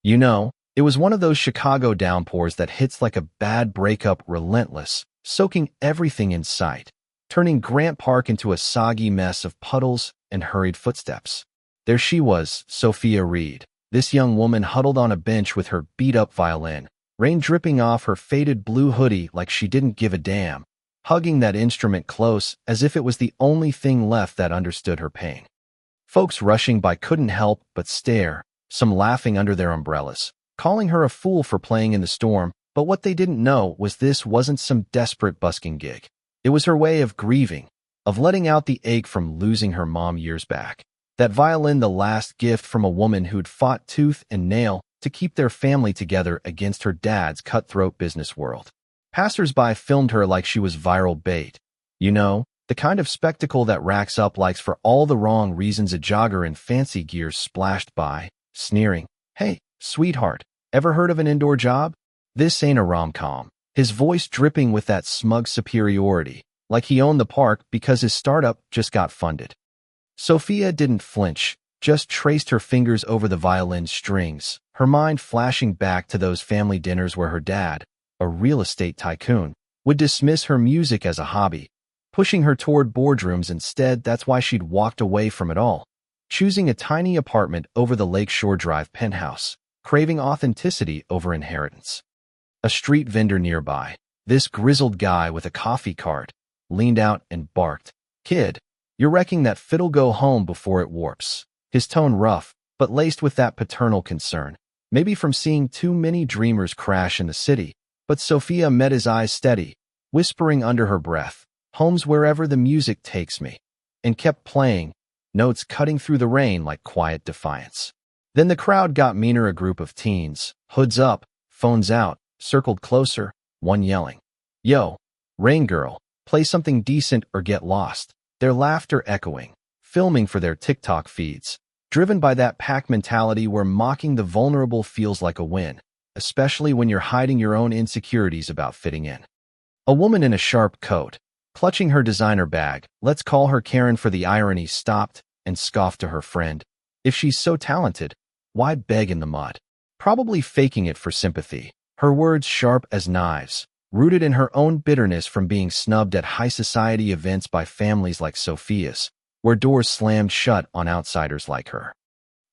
It was one of those Chicago downpours that hits like a bad breakup, relentless, soaking everything in sight, turning Grant Park into a soggy mess of puddles and hurried footsteps. There she was, Sophia Reed, this young woman huddled on a bench with her beat-up violin, rain dripping off her faded blue hoodie like she didn't give a damn, hugging that instrument close as if it was the only thing left that understood her pain. Folks rushing by couldn't help but stare, some laughing under their umbrellas, calling her a fool for playing in the storm, but what they didn't know was this wasn't some desperate busking gig. It was her way of grieving, of letting out the ache from losing her mom years back. That violin, the last gift from a woman who'd fought tooth and nail to keep their family together against her dad's cutthroat business world. Passers-by filmed her like she was viral bait. The kind of spectacle that racks up likes for all the wrong reasons. A jogger in fancy gear splashed by, sneering, "Hey, sweetheart, ever heard of an indoor job? This ain't a rom-com." His voice dripping with that smug superiority, like he owned the park because his startup just got funded. Sophia didn't flinch, just traced her fingers over the violin strings, her mind flashing back to those family dinners where her dad, a real estate tycoon, would dismiss her music as a hobby, pushing her toward boardrooms instead. That's why she'd walked away from it all, choosing a tiny apartment over the Lakeshore Drive penthouse, craving authenticity over inheritance. A street vendor nearby, this grizzled guy with a coffee cart, leaned out and barked, "Kid, you're wrecking that fiddle, go home before it warps." His tone rough, but laced with that paternal concern, maybe from seeing too many dreamers crash in the city. But Sophia met his eyes steady, whispering under her breath, "Home's wherever the music takes me," and kept playing, notes cutting through the rain like quiet defiance. Then the crowd got meaner. A group of teens, hoods up, phones out, circled closer, one yelling, "Yo, Rain Girl, play something decent or get lost." Their laughter echoing, filming for their TikTok feeds, driven by that pack mentality where mocking the vulnerable feels like a win, especially when you're hiding your own insecurities about fitting in. A woman in a sharp coat, clutching her designer bag, let's call her Karen for the irony, stopped and scoffed to her friend. If she's so talented, why beg in the mud? Probably faking it for sympathy. Her words sharp as knives, rooted in her own bitterness from being snubbed at high society events by families like Sophia's, where doors slammed shut on outsiders like her.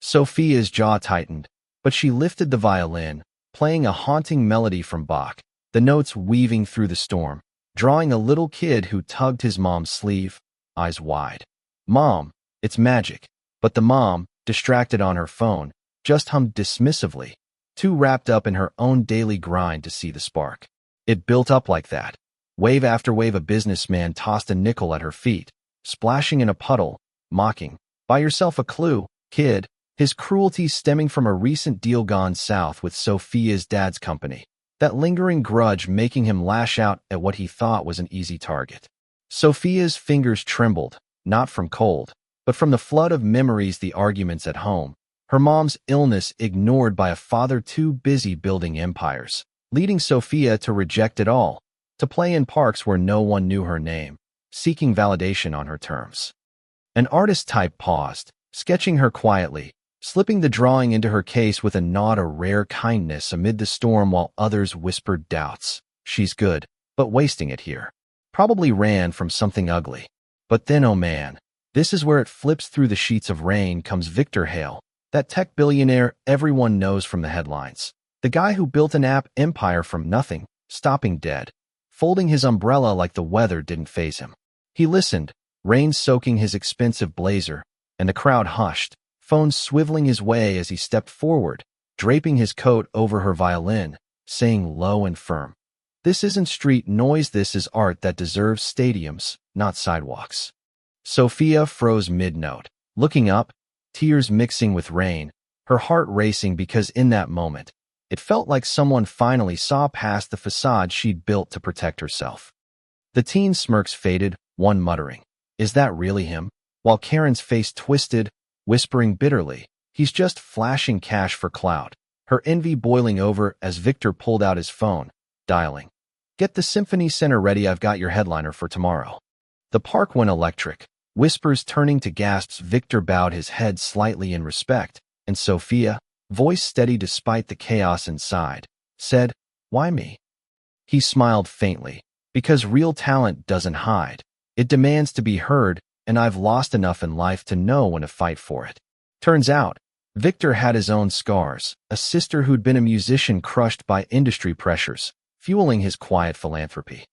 Sophia's jaw tightened, but she lifted the violin, playing a haunting melody from Bach, the notes weaving through the storm, drawing a little kid who tugged his mom's sleeve, eyes wide. "Mom, it's magic." But the mom, distracted on her phone, just hummed dismissively, too wrapped up in her own daily grind to see the spark. It built up like that. Wave after wave. A businessman tossed a nickel at her feet, splashing in a puddle, mocking, "Buy yourself a clue, kid." His cruelty stemming from a recent deal gone south with Sophia's dad's company, that lingering grudge making him lash out at what he thought was an easy target. Sophia's fingers trembled, not from cold, but from the flood of memories, the arguments at home, her mom's illness ignored by a father too busy building empires, leading Sophia to reject it all, to play in parks where no one knew her name, seeking validation on her terms. An artist type paused, sketching her quietly, slipping the drawing into her case with a nod of rare kindness amid the storm while others whispered doubts. "She's good, but wasting it here. Probably ran from something ugly." But then, oh man, this is where it flips. Through the sheets of rain comes Victor Hale, that tech billionaire everyone knows from the headlines. The guy who built an app empire from nothing, stopping dead, folding his umbrella like the weather didn't faze him. He listened, rain soaking his expensive blazer, and the crowd hushed, phones swiveling his way as he stepped forward, draping his coat over her violin, saying low and firm, "This isn't street noise, this is art that deserves stadiums, not sidewalks." Sophia froze mid-note, looking up, tears mixing with rain, her heart racing because in that moment, it felt like someone finally saw past the facade she'd built to protect herself. The teen's smirks faded, one muttering, "Is that really him?" While Karen's face twisted, whispering bitterly, "He's just flashing cash for clout." Her envy boiling over as Victor pulled out his phone, dialing, "Get the Symphony Center ready, I've got your headliner for tomorrow." The park went electric, whispers turning to gasps. Victor bowed his head slightly in respect, and Sophia, voice steady despite the chaos inside, said, "Why me?" He smiled faintly. "Because real talent doesn't hide. It demands to be heard, and I've lost enough in life to know when to fight for it." Turns out, Victor had his own scars, a sister who'd been a musician crushed by industry pressures, fueling his quiet philanthropy.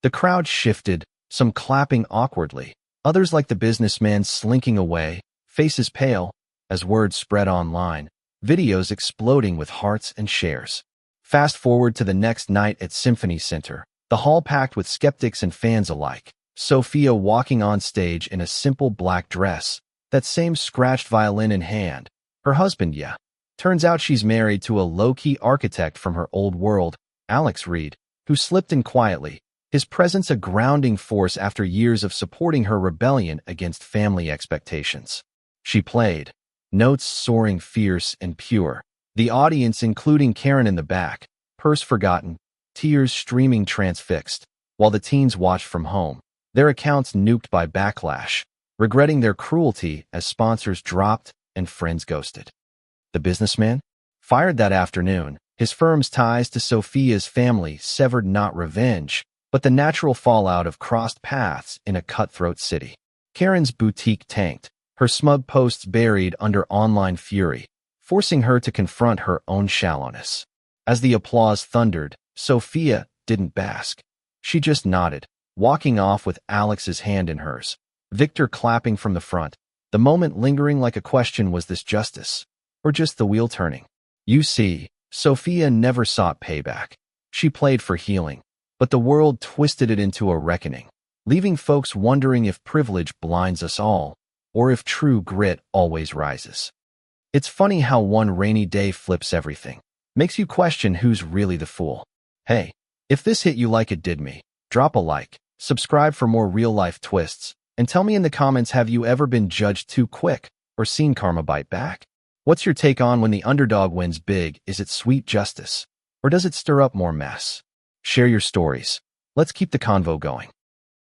The crowd shifted, some clapping awkwardly, others like the businessman slinking away, faces pale, as word spread online, videos exploding with hearts and shares. Fast forward to the next night at Symphony Center, the hall packed with skeptics and fans alike. Sophia walking on stage in a simple black dress, that same scratched violin in hand. Her husband, yeah. Turns out she's married to a low-key architect from her old world, Alex Reed, who slipped in quietly, his presence a grounding force after years of supporting her rebellion against family expectations. She played, notes soaring fierce and pure, the audience, including Karen in the back, purse forgotten, tears streaming transfixed, while the teens watched from home, their accounts nuked by backlash, regretting their cruelty as sponsors dropped and friends ghosted. The businessman? Fired that afternoon, his firm's ties to Sophia's family severed, not revenge, but the natural fallout of crossed paths in a cutthroat city. Karen's boutique tanked, her smug posts buried under online fury, forcing her to confront her own shallowness. As the applause thundered, Sophia didn't bask. She just nodded, walking off with Alex's hand in hers, Victor clapping from the front, the moment lingering like a question: was this justice? Or just the wheel turning? You see, Sophia never sought payback. She played for healing, but the world twisted it into a reckoning, leaving folks wondering if privilege blinds us all, or if true grit always rises. It's funny how one rainy day flips everything, makes you question who's really the fool. Hey, if this hit you like it did me, drop a like, subscribe for more real-life twists, and tell me in the comments, have you ever been judged too quick or seen karma bite back? What's your take on when the underdog wins big? Is it sweet justice, or does it stir up more mess? Share your stories. Let's keep the convo going.